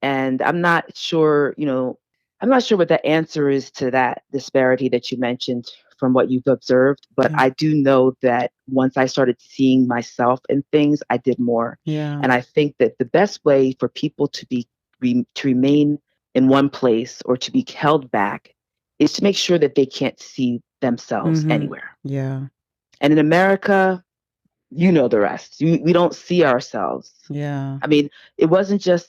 And I'm not sure what the answer is to that disparity that you mentioned from what you've observed, but Yeah. I do know that once I started seeing myself in things, I did more. Yeah. And I think that the best way for people to remain in one place or to be held back is to make sure that they can't see themselves Hmm. anywhere. Yeah. And in America, you know the rest. We don't see ourselves. Yeah. I mean, it wasn't just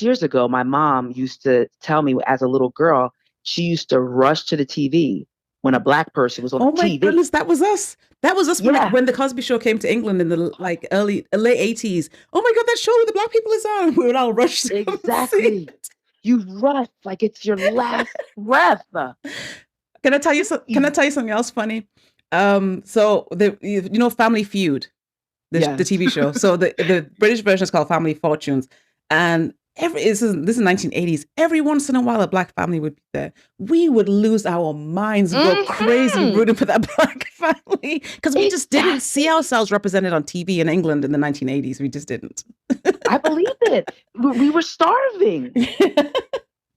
years ago. My mom used to tell me as a little girl, she used to rush to the TV when a Black person was on the Oh my TV. goodness, that was us. That was us Yeah, when the Cosby Show came to England in the like early late 80s. Oh my God, that show with the Black people is on. We would all rush to come and see exactly. it. You rush like it's your last breath. Can I tell you can I tell you something else funny? So Family Feud, the Yes. TV show. So the British version is called Family Fortunes, and this is 1980s. Every once in a while, a Black family would be there. We would lose our minds, go crazy Hmm. rooting for that Black family because we just didn't see Exactly. ourselves represented on TV in England in the 1980s. We just didn't. I believe it. We were starving.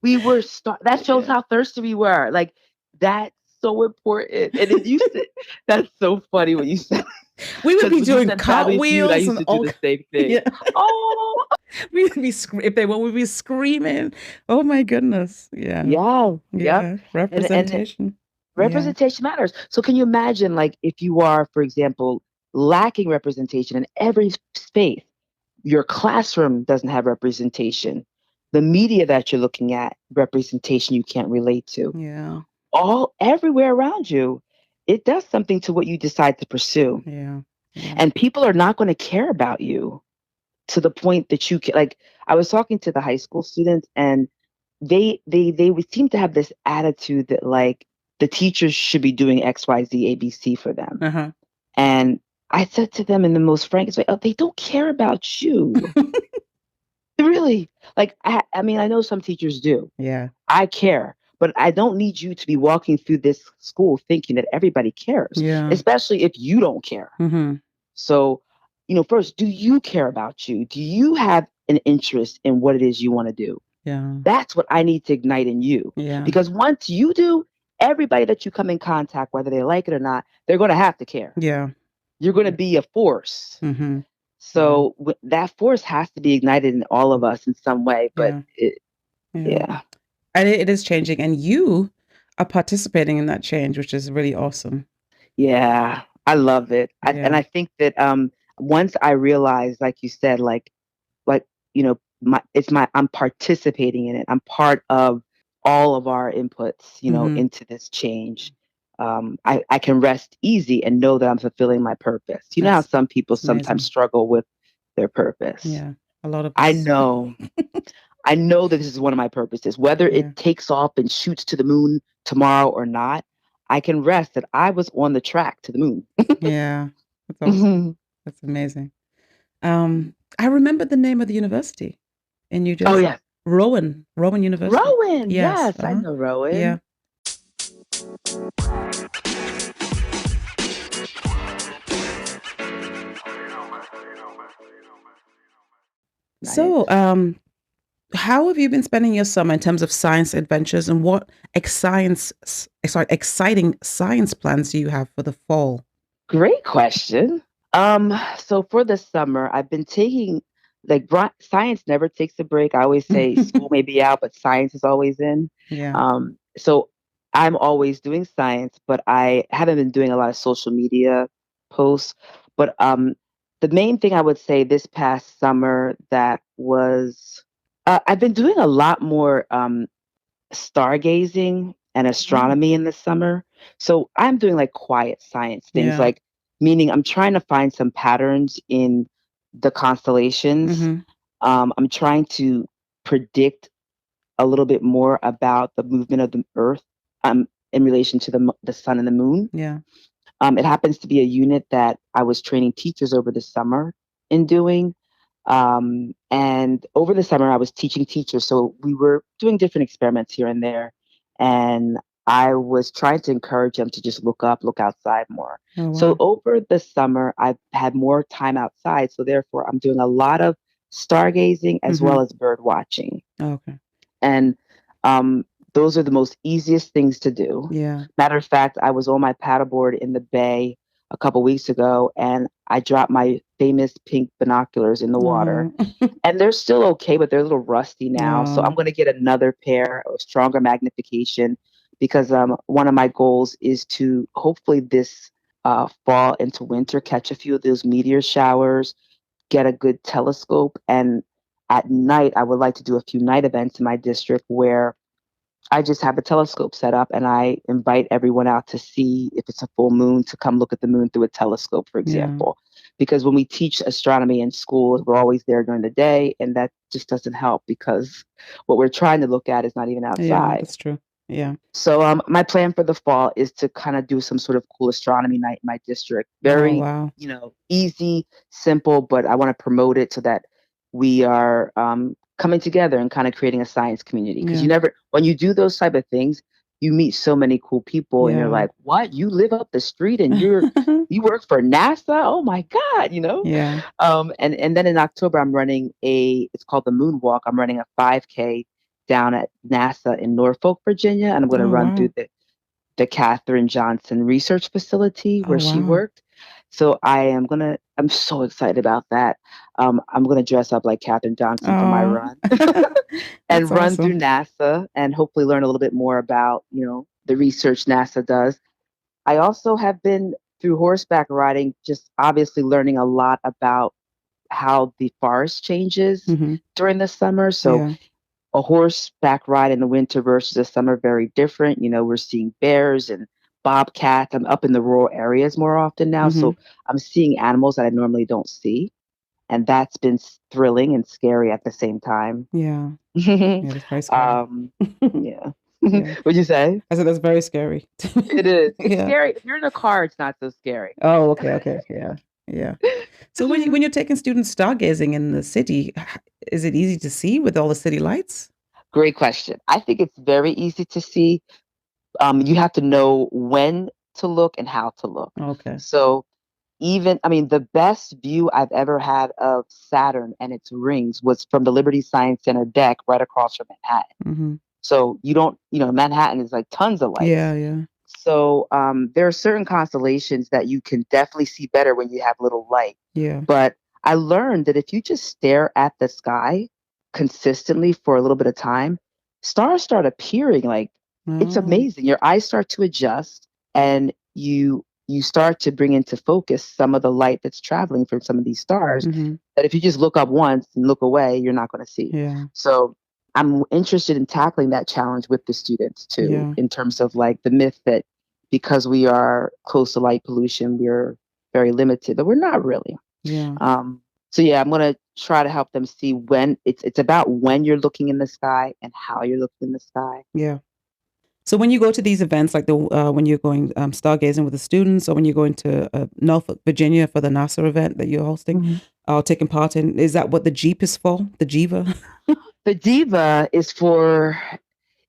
That shows Yeah. how thirsty we were. Like, that's so important. And it used to, that's so funny when you said, We would because be when you doing said Family Feud, I cartwheels used and to do all. the same thing. Yeah, Oh, we would be if they were, we'd be screaming. Oh my goodness. Yeah. yeah. Yep. Yeah. And Representation. Yeah. representation matters. So can you imagine, like, if you are, for example, lacking representation in every space, your classroom doesn't have representation, the media that you're looking at, representation you can't relate to, Yeah. everywhere around you, it does something to what you decide to pursue. Yeah. Yeah. And people are not going to care about you to the point that you can, like, I was talking to the high school students, and they would seem to have this attitude that, like, the teachers should be doing XYZ ABC for them. Uh-huh. And I said to them in the most frankest way, oh, they don't care about you. Really. Like, I mean, I know some teachers do. Yeah. I care, but I don't need you to be walking through this school thinking that everybody cares, Yeah. especially if you don't care. Mm-hmm. So, first, do you care about you? Do you have an interest in what it is you want to do? Yeah. That's what I need to ignite in you. Yeah. Because once you do, everybody that you come in contact, whether they like it or not, they're going to have to care. Yeah. You're going to be a force. Mm-hmm. Mm-hmm. So that force has to be ignited in all of us in some way. But Yeah. it, Yeah. yeah, And it is changing, and you are participating in that change, which is really awesome. yeah, I love it. And Yeah. I think that once I realized, like you said, like I'm participating in it. I'm part of all of our inputs, Mm-hmm. into this change. I can rest easy and know that I'm fulfilling my purpose. You know how That's some people that's sometimes amazing. struggle with their purpose. Yeah. A lot of I us. know. I know that this is one of my purposes. Whether Yeah. it takes off and shoots to the moon tomorrow or not, I can rest that I was on the track to the moon. Yeah. That's awesome. Mhm. That's amazing. I remember the name of the university in New Oh, Jersey. yes. Rowan University. Rowan. Yes. Yes, I know Yeah. Rowan. So, Nice. how have you been spending your summer in terms of science adventures, and what exciting science plans do you have for the fall? Great question. So for the summer, I've been taking science never takes a break. I always say school may be out, but science is always in. Yeah. So I'm always doing science, but I haven't been doing a lot of social media posts. But the main thing I would say this past summer that was I've been doing a lot more stargazing and Oh. astronomy in the summer. So I'm doing like quiet science things, Yeah. like meaning I'm trying to find some patterns in the constellations. Mm-hmm. I'm trying to predict a little bit more about the movement of the Earth in relation to the sun and the moon. Yeah. It happens to be a unit that I was training teachers over the summer in doing. And over the summer, I was teaching teachers. So we were doing different experiments here and there. And I was trying to encourage them to just look up, look outside more. Oh, So wow. over the summer, I've had more time outside. So therefore, I'm doing a lot of stargazing as Mm-hmm. well as bird watching. Okay. And um, those are the most easiest things to do. Yeah. Matter of fact, I was on my paddleboard in the bay a couple weeks ago, and I dropped my famous pink binoculars in the water. Oh. And they're still okay, but they're a little rusty now. So I'm Oh. going to get another pair of stronger magnification because one of my goals is to hopefully this fall into winter catch a few of those meteor showers, get a good telescope, and at night I would like to do a few night events in my district where I just have a telescope set up and I invite everyone out to see if it's a full moon to come look at the moon through a telescope, for Yeah. example. Because when we teach astronomy in schools, we're always there during the day, and that just doesn't help because what we're trying to look at is not even Yeah. outside. That's true. Yeah. So my plan for the fall is to kind of do some sort of cool astronomy night in my district. Oh, Very, wow. easy, simple, but I want to promote it so that we are coming together and kind of creating a science community. Because Yeah. when you do those type of things, you meet so many cool people, and you're Yeah. like, "What? You live up the street and you work for NASA? Oh my God!" Yeah. And then in October, I'm running it's called the Moonwalk. I'm running a 5K down at NASA in Norfolk, Virginia, and I'm going to Oh, run through wow. the Katherine Johnson Research Facility Oh, where she wow. worked. So I'm so excited about that. I'm gonna dress up like Katherine Johnson for my Oh. run That's and run through awesome. NASA and hopefully learn a little bit more about, the research NASA does. I also have been through horseback riding, just obviously learning a lot about how the forest changes Mm-hmm. during the summer. So Yeah. a horseback ride in the winter versus the summer very different. We're seeing bears and bobcats. I'm up in the rural areas more often now, Mm-hmm. so I'm seeing animals that I normally don't see, and that's been thrilling and scary at the same time. Yeah. Yeah. That's very scary. um, yeah. Yeah. What'd you say? I said that's very scary. It is. It's Yeah. scary. If you're in a car, it's not so scary. Oh, okay. Okay. Yeah. Yeah. So when you're taking students stargazing in the city, is it easy to see with all the city lights? Great question. I think it's very easy to see. You have to know when to look and how to look. Okay. So I mean, the best view I've ever had of Saturn and its rings was from the Liberty Science Center deck right across from Manhattan. Mm-hmm. So you don't, Manhattan is like tons of lights. Yeah, yeah, So there are certain constellations that you can definitely see better when you have little light. yeah. But I learned that if you just stare at the sky consistently for a little bit of time, stars start appearing. Like, it's Oh, amazing. Your eyes start to adjust, and you start to bring into focus some of the light that's traveling from some of these stars mm-hmm. that if you just look up once and look away, you're not going to see. Yeah, So I'm interested in tackling that challenge with the students too, yeah, in terms of like the myth that because we are close to light pollution, we're very limited, but we're not really. yeah, Um, so yeah, I'm gonna try to help them see when it's about when you're looking in the sky and how you're looking in the sky. yeah. So when you go to these events, like the when you're going stargazing with the students, or when you're going to Norfolk, Virginia for the NASA event that you're hosting Mhm. or taking part in, is that what the Jeep is for? The Jiva? The diva is for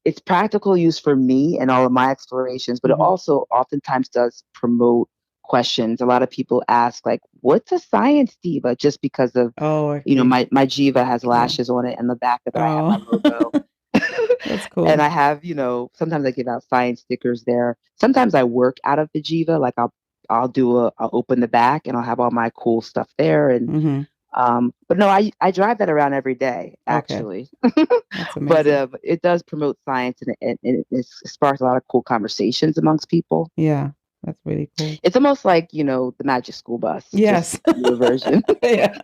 it's practical use for me and all of my explorations, but it Hmm. also oftentimes does promote questions. A lot of people ask, like, what's a science diva? Just because of, Oh, I see. my Jiva has Yeah. lashes on it, and the back of it, I have my Oh, logo. that's And cool. I have, sometimes I give out science stickers there. Sometimes I work out of the Jiva, like I'll open the back and I'll have all my cool stuff there. And Hmm. but no, I drive that around every day, Okay, actually. that's But amazing. it does promote science, and it sparks a lot of cool conversations amongst people. Yeah, that's really cool. It's almost like, the Magic School Bus, just Yes. newer version. Yeah,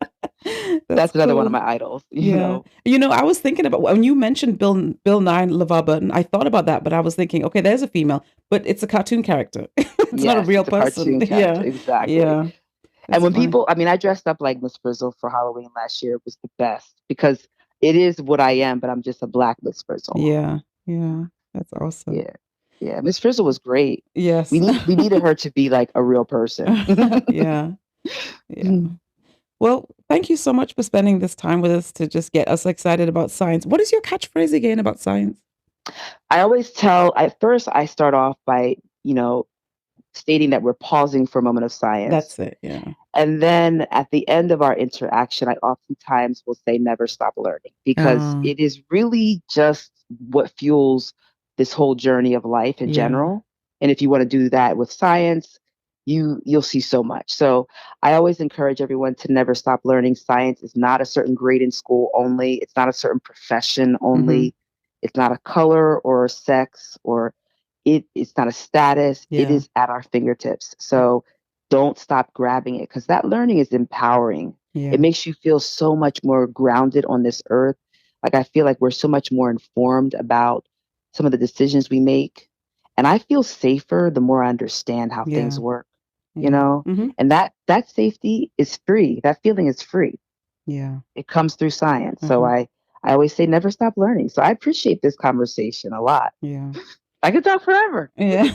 that's That's another one of cool. my idols, Yeah. I was thinking about when you mentioned Bill Nye and LeVar Burton, I thought about that, but I was thinking, okay, there's a female, but it's a cartoon character. It's not a Yes, real it's a person. cartoon character, Yeah. exactly. Yeah. And That's when funny. people, I mean, I dressed up like Miss Frizzle for Halloween last year. It was the best because it is what I am, but I'm just a black Miss Frizzle. Yeah. Yeah. That's awesome. Yeah. Yeah. Miss Frizzle was great. We Yes. need we needed her to be like a real person. Yeah. Yeah. Well, thank you so much for spending this time with us to just get us excited about science. What is your catchphrase again about science? I always tell, at first, I start off by, stating that we're pausing for a moment of science. That's it. Yeah. And then at the end of our interaction, I oftentimes will say, never stop learning, because Uh, it is really just what fuels this whole journey of life in yeah. general. And if you want to do that with science, you'll see so much. So I always encourage everyone to never stop learning. Science is not a certain grade in school only. It's not a certain profession Hmm. only. It's not a color or a sex, or it's not a status. It Yeah. is at our fingertips. So don't stop grabbing it, because that learning is empowering. It Yeah. makes you feel so much more grounded on this earth. Like, I feel like we're so much more informed about some of the decisions we make. And I feel safer the more I understand how things Yeah. work, you Yeah. know? Hmm. And that safety is free. That feeling is free. Yeah. It comes through science. So Uh-huh. I always say never stop learning. So I appreciate this conversation a lot. Yeah. I could talk forever. Yeah.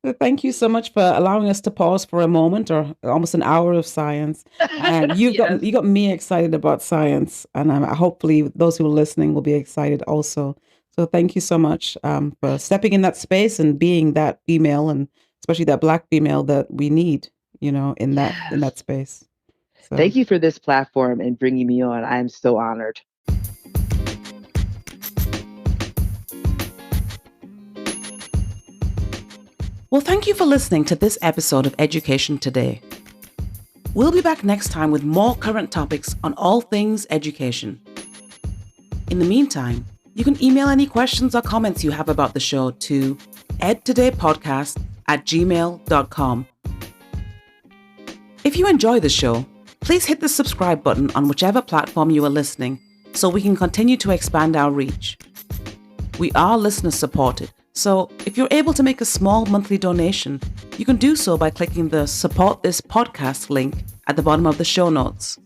Well, thank you so much for allowing us to pause for a moment or almost an hour of science. And Yes. you got me excited about science, and hopefully those who are listening will be excited also. So thank you so much for stepping in that space and being that female, and especially that Black female that we need, in Yes. that space. So Thank you for this platform and bringing me on. I am so honored. well, thank you for listening to this episode of Education Today. We'll be back next time with more current topics on all things education. In the meantime, you can email any questions or comments you have about the show to edtodaypodcast@gmail.com. If you enjoy the show, please hit the subscribe button on whichever platform you are listening so we can continue to expand our reach. We are listener supported, so if you're able to make a small monthly donation, you can do so by clicking the Support This Podcast link at the bottom of the show notes.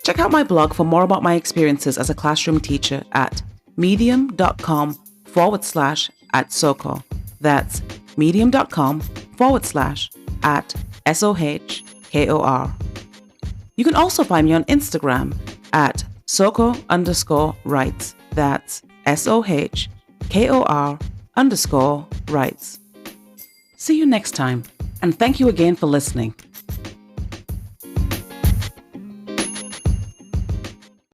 Check out my blog for more about my experiences as a classroom teacher at medium.com/@SOCO. That's medium.com/@SOHKOR. You can also find me on Instagram at SOCO_rights. That's SOHKOR_rights. See you next time, and thank you again for listening.